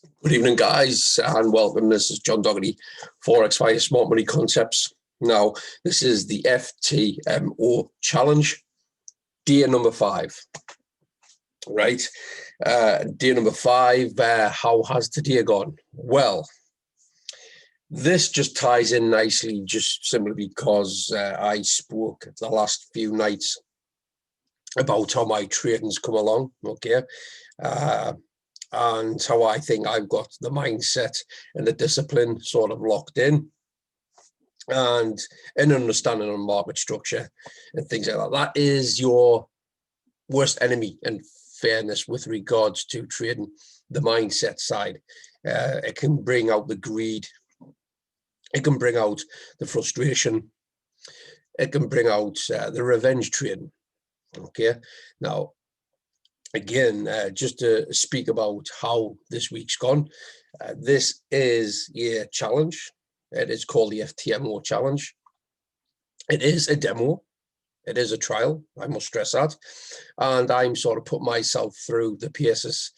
Good evening, guys, and welcome. This is John Docherty, ForexFire Smart Money Concepts. Now, this is the FTMO challenge, day number 5. Right, day number 5. How has today gone? Well, this just ties in nicely, just simply because I spoke the last few nights about how my trading's come along. Okay. And how I think I've got the mindset and the discipline sort of locked in, and an understanding of market structure and things like that. That is your worst enemy in fairness with regards to trading, the mindset side. It can bring out the greed. It can bring out the frustration. It can bring out the revenge trading. Okay. Now, again, just to speak about how this week's gone, this is a challenge. It is called the FTMO challenge. It is a demo. It is a trial. I must stress that. And I'm sort of putting myself through the paces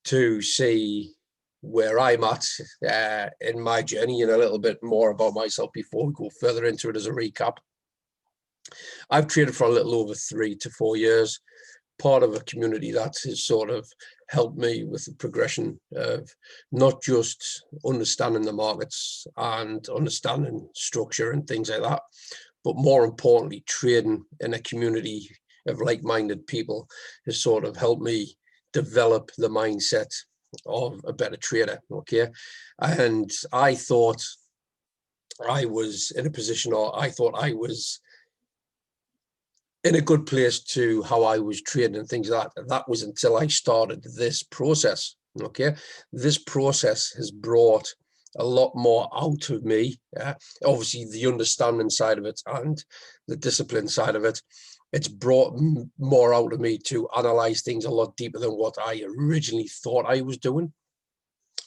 to see where I'm at in my journey, and a little bit more about myself before we go further into it as a recap. I've traded for a little over 3 to 4 years. Part of a community that has sort of helped me with the progression of not just understanding the markets and understanding structure and things like that, but more importantly, trading in a community of like-minded people has sort of helped me develop the mindset of a better trader. Okay. And I thought I was in a position, or I thought I was in a good place to how I was trading and things like that. That was until I started this process. Okay, this process has brought a lot more out of me. Obviously, the understanding side of it and the discipline side of it. It's brought more out of me to analyze things a lot deeper than what I originally thought I was doing.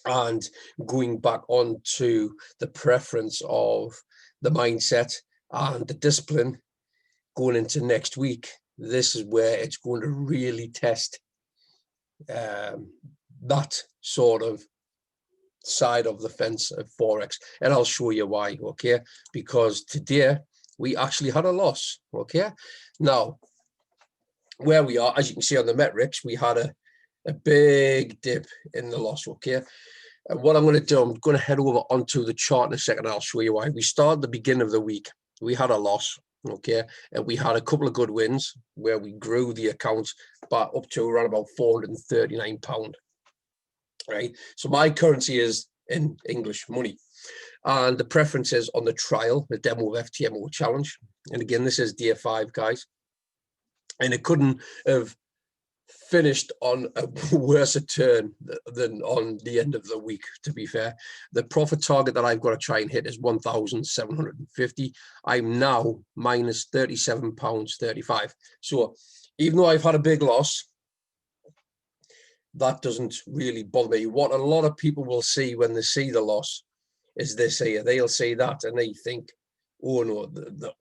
And going back on to the preference of the mindset and the discipline, going into next week, this is where it's going to really test that sort of side of the fence of Forex. And I'll show you why, okay? Because today we actually had a loss, okay? Now, where we are, as you can see on the metrics, we had a big dip in the loss, okay? And what I'm going to do, I'm going to head over onto the chart in a second, and I'll show you why. We started the beginning of the week. We had a loss. Okay, and we had a couple of good wins where we grew the account back up to around about £439. Right, so my currency is in English money, and the preference is on the trial, the demo of FTMO challenge. And again, this is day 5, guys, and it couldn't have finished on a worse turn than on the end of the week, to be fair. The profit target that I've got to try and hit is 1,750. I'm now minus £37.35. So even though I've had a big loss, that doesn't really bother me. What a lot of people will see when they see the loss is this here. They'll see that and they think, oh no,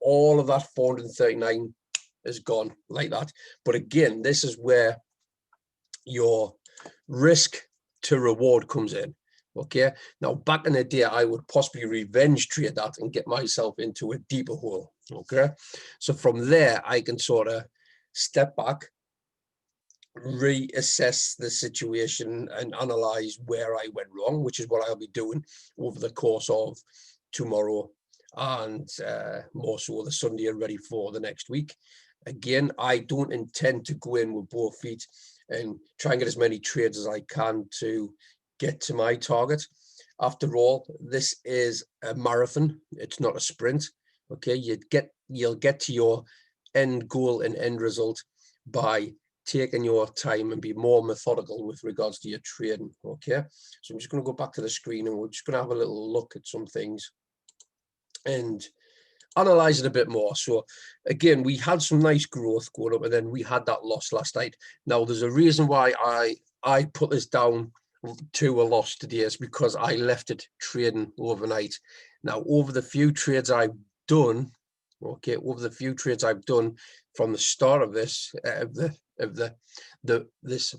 all of that 439 is gone like that. But again, this is where your risk to reward comes in. Okay, now back in the day, I would possibly revenge trade that and get myself into a deeper hole. Okay, so from there I can sort of step back, reassess the situation and analyze where I went wrong, which is what I'll be doing over the course of tomorrow and more so the Sunday and ready for the next week. Again, I don't intend to go in with both feet and try and get as many trades as I can to get to my target. After all, this is a marathon. It's not a sprint. Okay, you'll get to your end goal and end result by taking your time and be more methodical with regards to your trading. Okay, so I'm just going to go back to the screen and we're just going to have a little look at some things and analyze it a bit more. So again, we had some nice growth going up, and then we had that loss last night. Now there's a reason why I put this down to a loss today, is because I left it trading overnight. Now over the few trades I've done, okay, over the few trades I've done from the start of this this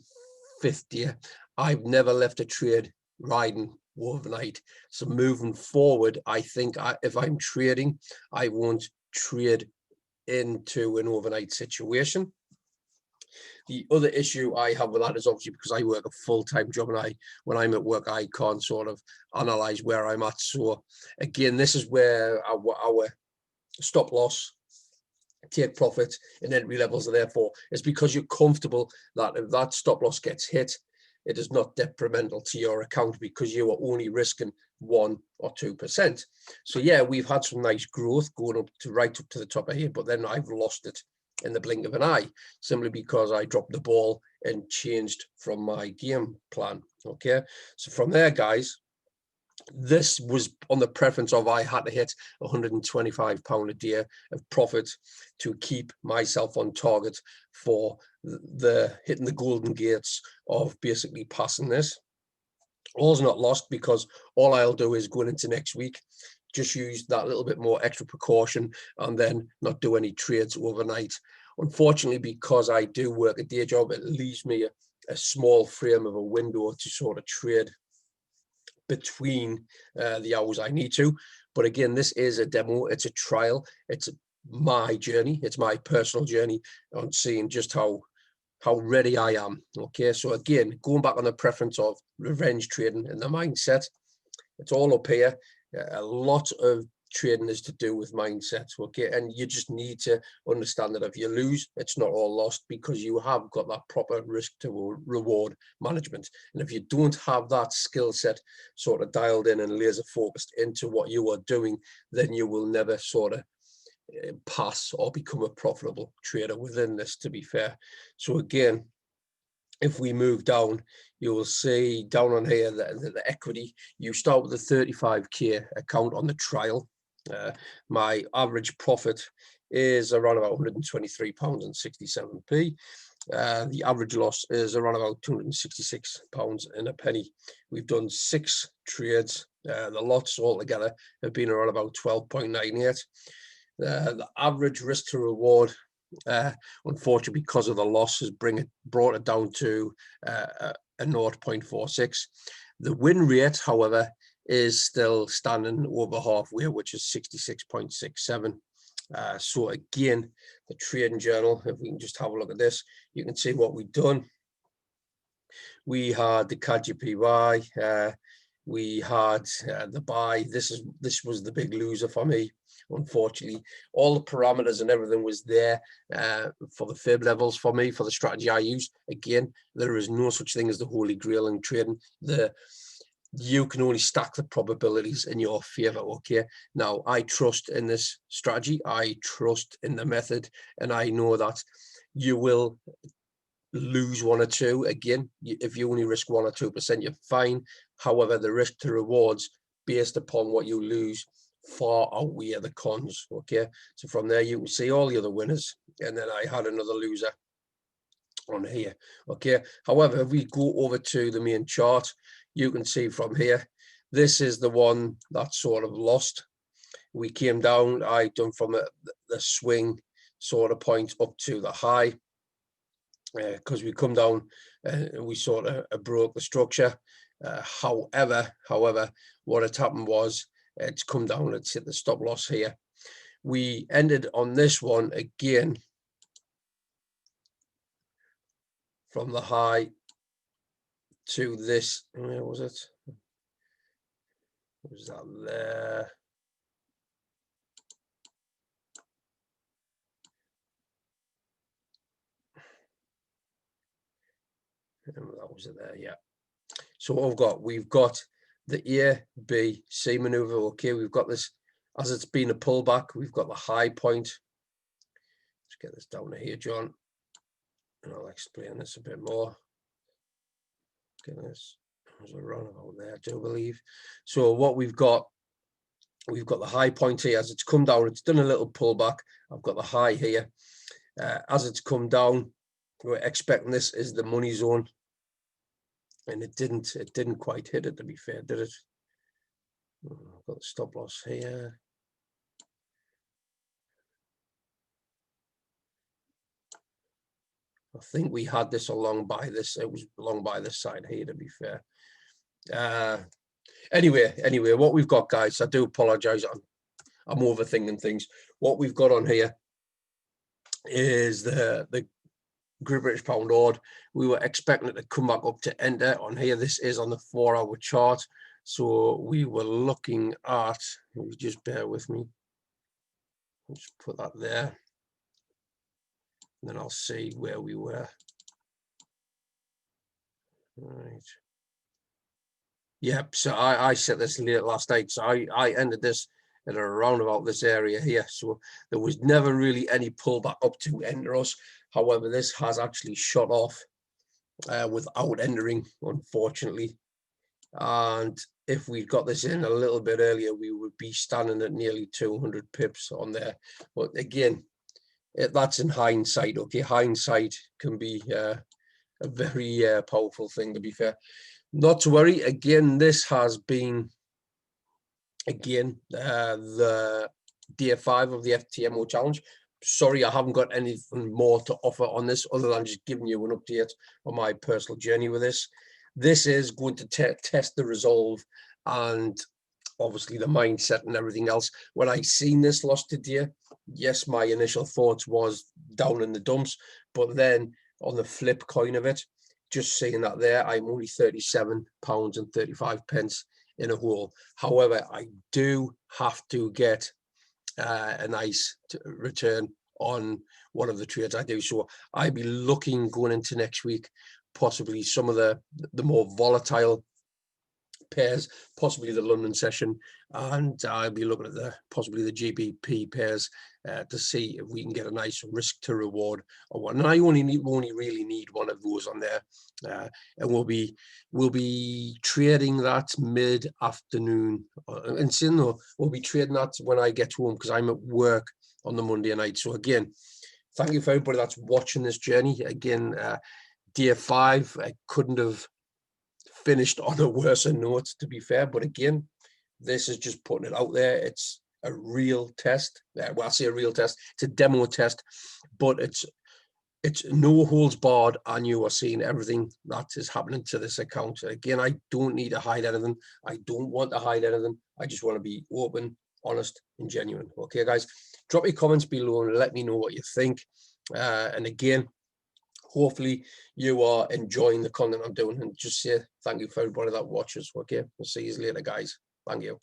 5th year, I've never left a trade riding overnight. So moving forward, I think if I'm trading, I won't trade into an overnight situation. The other issue I have with that is obviously because I work a full-time job, and when I'm at work, I can't sort of analyze where I'm at. So again, this is where our stop loss, take profit, and entry levels are there for. It's because you're comfortable that if that stop loss gets hit, it is not detrimental to your account because you are only risking 1 or 2%. So yeah, we've had some nice growth going up to right up to the top of here, but then I've lost it in the blink of an eye, simply because I dropped the ball and changed from my game plan. Okay, so from there, guys, this was on the preference of I had to hit £125 a day of profit to keep myself on target for the hitting the golden gates of basically passing this. All's not lost, because all I'll do is going into next week, just use that little bit more extra precaution and then not do any trades overnight. Unfortunately, because I do work a day job, it leaves me a small frame of a window to sort of trade between the hours I need to. But again, this is a demo, it's a trial, it's my journey, it's my personal journey on seeing just how ready I am. Okay, so again, going back on the preference of revenge trading and the mindset, it's all up here. A lot of trading is to do with mindset. Okay, and you just need to understand that if you lose, it's not all lost, because you have got that proper risk to reward management. And if you don't have that skill set sort of dialed in and laser focused into what you are doing, then you will never sort of pass or become a profitable trader within this, to be fair. So again, if we move down, you will see down on here the equity. You start with a 35k account on the trial. My average profit is around about £123.67p. The average loss is around about £266 and a penny. We've done 6 trades. The lots altogether have been around about 12.98. The average risk to reward, unfortunately, because of the losses, brought it down to a 0.46. The win rate, however, is still standing over halfway, which is 66.67. So again, the trading journal, if we can just have a look at this, you can see what we've done. We had the CAD-JPY, we had the buy. This was the big loser for me. Unfortunately, all the parameters and everything was there for the fib levels for me, for the strategy I use. Again, there is no such thing as the holy grail in trading. You can only stack the probabilities in your favor. Okay, now I trust in this strategy, I trust in the method, and I know that you will lose 1 or 2. Again, if you only risk 1 or 2%, you're fine. However, the risk to rewards based upon what you lose far outweigh the cons. Okay, so from there you can see all the other winners, and then I had another loser on here. Okay, however, if we go over to the main chart, you can see from here, this is the one that sort of lost. We came down, I done from the swing sort of point up to the high, because we come down and we sort of broke the structure. However, what had happened was it's come down, it's hit the stop loss here. We ended on this one again from the high to this. Where was it? Was that there? That was it there, yeah. So what we've got the A, B, C maneuver. Okay, we've got this as it's been a pullback. We've got the high point. Let's get this down here, John, and I'll explain this a bit more. Get this. There's a roundabout there, I do believe. So what we've got the high point here. As it's come down, it's done a little pullback. I've got the high here. As it's come down, we're expecting this is the money zone, and it didn't quite hit it, to be fair, did it? I've got the stop loss here. I think we had this along by this. It was along by this side here, to be fair. Anyway, what we've got, guys, I do apologize. I'm overthinking things. What we've got on here is the Great British Pound odd. We were expecting it to come back up to enter on here. This is on the 4-hour chart. So we were looking at, just bear with me. Let's put that there. And then I'll see where we were. Right. Yep, so I set this late last night. So I ended this at around about this area here. So there was never really any pullback up to enter us. However, this has actually shot off without entering, unfortunately. And if we got this in a little bit earlier, we would be standing at nearly 200 pips on there. But again, that's in hindsight. Okay, hindsight can be a very powerful thing, to be fair. Not to worry. Again, this has been, the day 5 of the FTMO challenge. Sorry, I haven't got anything more to offer on this other than just giving you an update on my personal journey with this. This is going to test the resolve and obviously the mindset and everything else. When I seen this loss today, yes, my initial thoughts was down in the dumps, but then on the flip coin of it, just seeing that there, I'm only £37.35 in a hole. However, I do have to get a nice return on one of the trades I do. So I'd be looking going into next week, possibly some of the more volatile pairs, possibly the London session, and I'll be looking at possibly the GBP pairs to see if we can get a nice risk to reward on one. And I only really need one of those on there, and we'll be trading that mid-afternoon, and we'll be trading that when I get home because I'm at work on the Monday night. So again, thank you for everybody that's watching this journey. Again, day 5, I couldn't have finished on a worse note, to be fair, but again, this is just putting it out there. It's a real test. Well, I say a real test, it's a demo test, but it's no holds barred, and you are seeing everything that is happening to this account. Again, I don't need to hide anything. I don't want to hide anything. I just want to be open, honest, and genuine. Okay, guys, drop your comments below and let me know what you think. And again, hopefully you are enjoying the content I'm doing, and just say thank you for everybody that watches. Okay, we'll see you later, guys. Thank you.